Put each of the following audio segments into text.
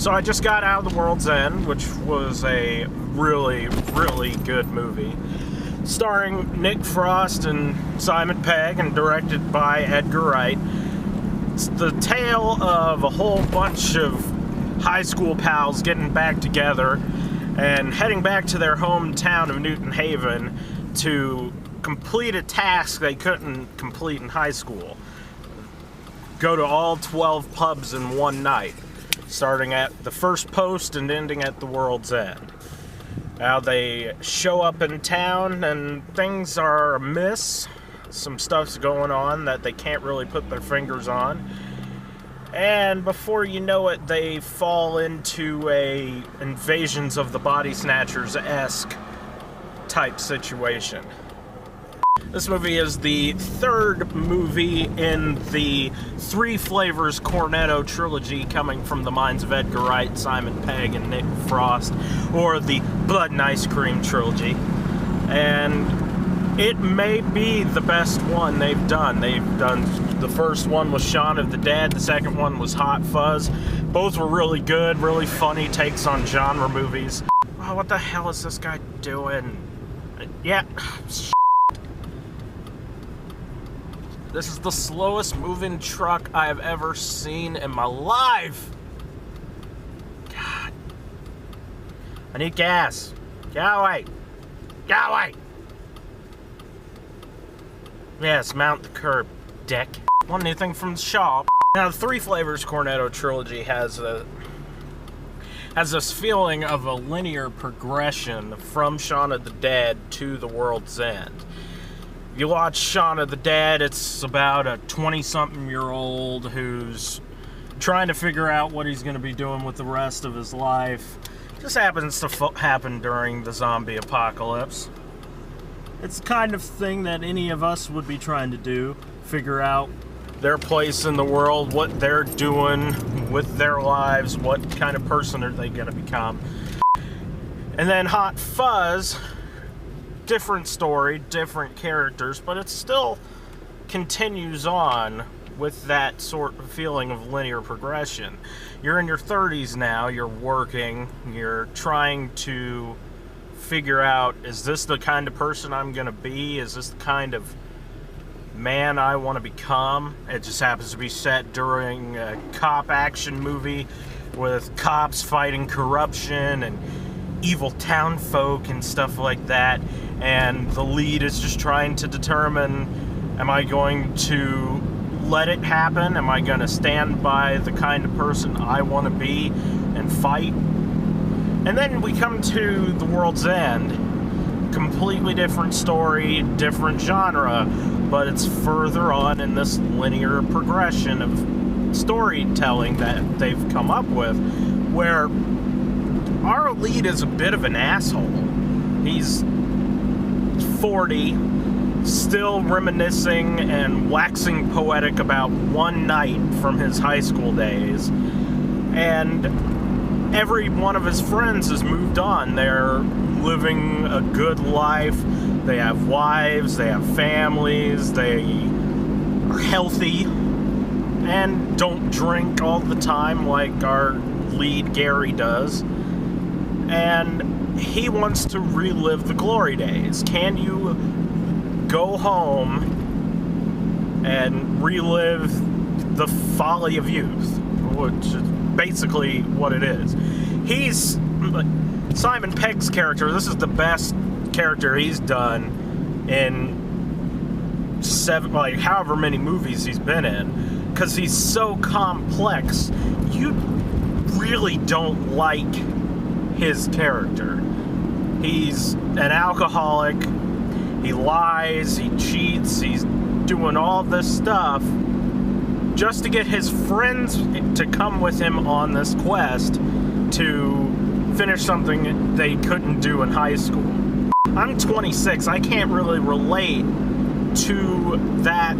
So I just got out of The World's End, which was a really, really good movie, starring Nick Frost and Simon Pegg and directed by Edgar Wright. It's the tale of a whole bunch of high school pals getting back together and heading back to their hometown of Newton Haven to complete a task they couldn't complete in high school. Go to all 12 pubs in one night, starting at the first post and ending at the World's End. Now they show up in town and things are amiss. Some stuff's going on that they can't really put their fingers on. And before you know it, they fall into a Invasions of the Body Snatchers-esque type situation. This movie is the third movie in the Three Flavors Cornetto trilogy coming from the minds of Edgar Wright, Simon Pegg, and Nick Frost, or the Blood and Ice Cream trilogy. And it may be the best one they've done. The first one was Shaun of the Dead, the second one was Hot Fuzz. Both were really good, really funny takes on genre movies. Oh, what the hell is this guy doing? Yeah. This is the slowest moving truck I have ever seen in my life. God. I need gas. Get away. Get away. Yes, mount the curb, dick. One new thing from the shop. Now, the Three Flavors Cornetto trilogy has this feeling of a linear progression from Shaun of the Dead to The World's End. You watch Shaun of the Dead, it's about a 20-something-year-old who's trying to figure out what he's going to be doing with the rest of his life. Just happens to happen during the zombie apocalypse. It's the kind of thing that any of us would be trying to do. Figure out their place in the world, what they're doing with their lives, what kind of person are they going to become. And then Hot Fuzz, different story, different characters, but it still continues on with that sort of feeling of linear progression. You're in your 30s now, you're working, you're trying to figure out, is this the kind of person I'm going to be? Is this the kind of man I want to become? It just happens to be set during a cop action movie with cops fighting corruption and evil town folk and stuff like that, and the lead is just trying to determine, am I going to let it happen? Am I going to stand by the kind of person I want to be and fight? And then we come to The World's End. Completely different story, different genre, but it's further on in this linear progression of storytelling that they've come up with, where our lead is a bit of an asshole. He's 40, still reminiscing and waxing poetic about one night from his high school days. And every one of his friends has moved on. They're living a good life. They have wives, they have families, they are healthy, and don't drink all the time like our lead Gary does. And he wants to relive the glory days. Can you go home and relive the folly of youth? Which is basically what it is. He's Simon Pegg's character. This is the best character he's done in however many movies he's been in, because he's so complex. You really don't like his character. He's an alcoholic, he lies, he cheats, he's doing all this stuff just to get his friends to come with him on this quest to finish something they couldn't do in high school. I'm 26, I can't really relate to that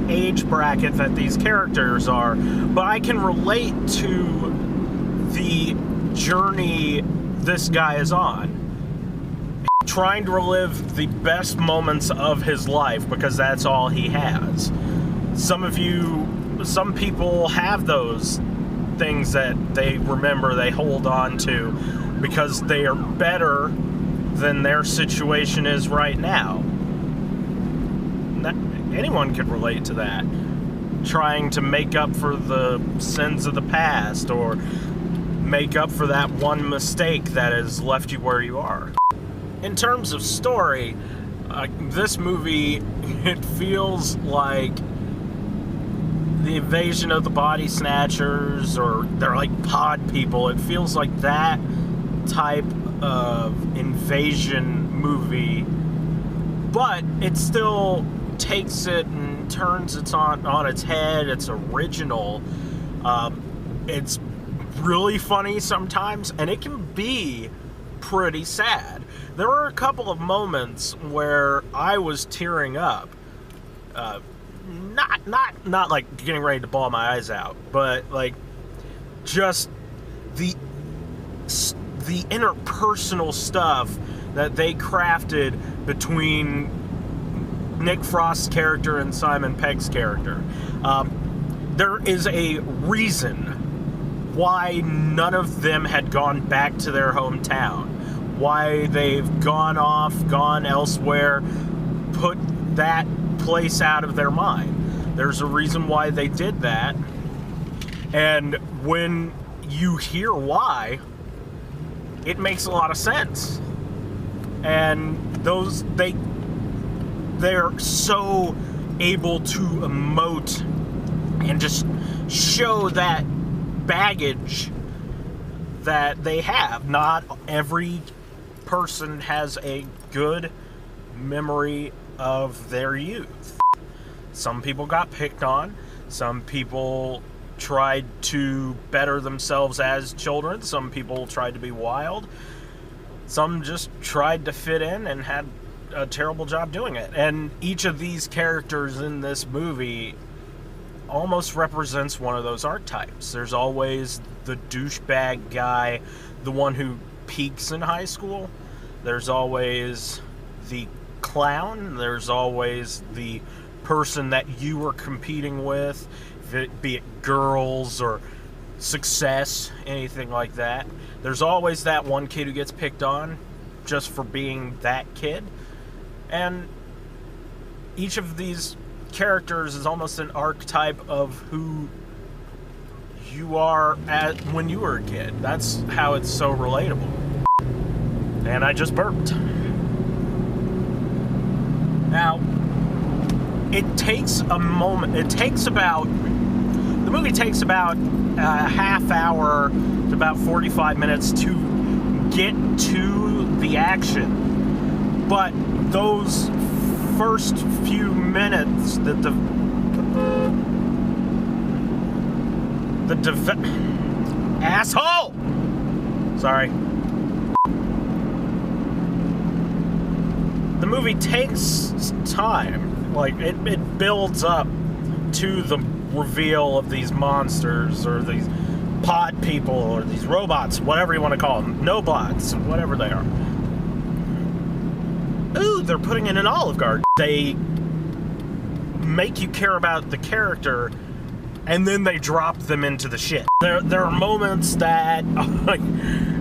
age bracket that these characters are, but I can relate to the journey this guy is on. Trying to relive the best moments of his life because that's all he has. Some people have those things that they remember, they hold on to, because they are better than their situation is right now. Anyone could relate to that. Trying to make up for the sins of the past, or make up for that one mistake that has left you where you are. In terms of story, this movie, it feels like the invasion of the body snatchers, or they're like pod people. It feels like that type of invasion movie, but it still takes it and turns it on its head. It's original. It's really funny sometimes, and it can be pretty sad. There were a couple of moments where I was tearing up. Not like getting ready to bawl my eyes out, but like just the interpersonal stuff that they crafted between Nick Frost's character and Simon Pegg's character. There is a reason why none of them had gone back to their hometown, why they've gone elsewhere, put that place out of their mind. There's a reason why they did that, and when you hear why, it makes a lot of sense. And they're so able to emote and just show that baggage that they have. Not every person has a good memory of their youth. Some people got picked on. Some people tried to better themselves as children. Some people tried to be wild. Some just tried to fit in and had a terrible job doing it. And each of these characters in this movie almost represents one of those archetypes. There's always the douchebag guy, the one who peaks in high school. There's always the clown. There's always the person that you were competing with, be it girls or success, anything like that. There's always that one kid who gets picked on just for being that kid. And each of these characters is almost an archetype of who you are when you were a kid. That's how it's so relatable. And I just burped. Now, it takes a moment. The movie takes about a half hour to about 45 minutes to get to the action. But those first few minutes, asshole! Sorry. The movie takes time. Like, it builds up to the reveal of these monsters, or these pod people, or these robots, whatever you want to call them. Nobots, whatever they are. Ooh, they're putting in an Olive Garden. They make you care about the character, and then they drop them into the shit. There are moments that, like,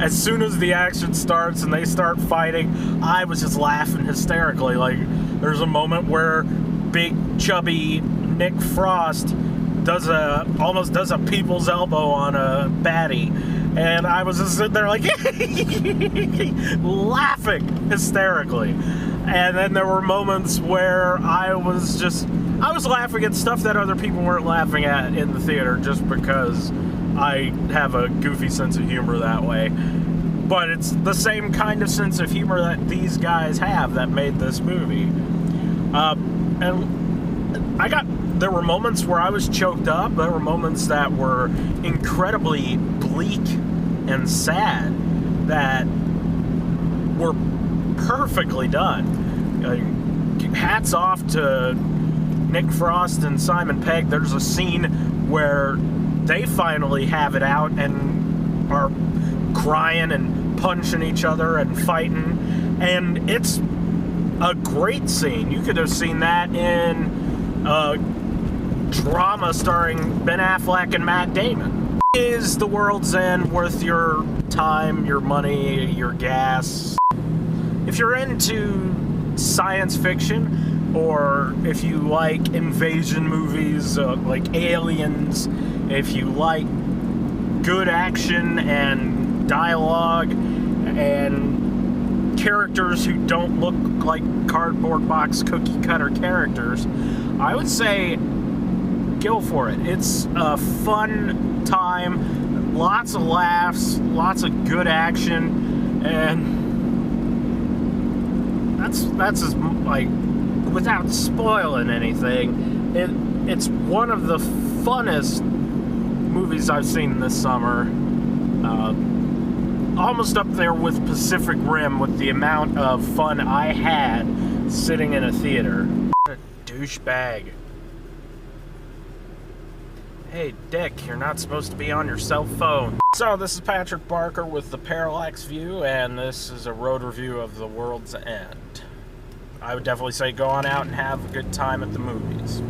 as soon as the action starts and they start fighting, I was just laughing hysterically. Like, there's a moment where big, chubby Nick Frost almost does a people's elbow on a baddie. And I was just sitting there like, laughing hysterically. And then there were moments where I was laughing at stuff that other people weren't laughing at in the theater, just because I have a goofy sense of humor that way. But it's the same kind of sense of humor that these guys have that made this movie. And there were moments where I was choked up. There were moments that were incredibly bleak and sad that were perfectly done. Hats off to Nick Frost and Simon Pegg. There's a scene where they finally have it out and are crying and punching each other and fighting, and it's a great scene. You could have seen that in a drama starring Ben Affleck and Matt Damon. Is The World's End worth your time, your money, your gas? If you're into science fiction, or if you like invasion movies like Aliens, if you like good action and dialogue and characters who don't look like cardboard box cookie cutter characters, I would say go for it. It's a fun time, lots of laughs, lots of good action, and that's as, like, without spoiling anything, it's one of the funnest movies I've seen this summer. Almost up there with Pacific Rim with the amount of fun I had sitting in a theater. What a douchebag. Hey, Dick, you're not supposed to be on your cell phone. So, this is Patrick Barker with the Parallax View, and this is a road review of The World's End. I would definitely say go on out and have a good time at the movies.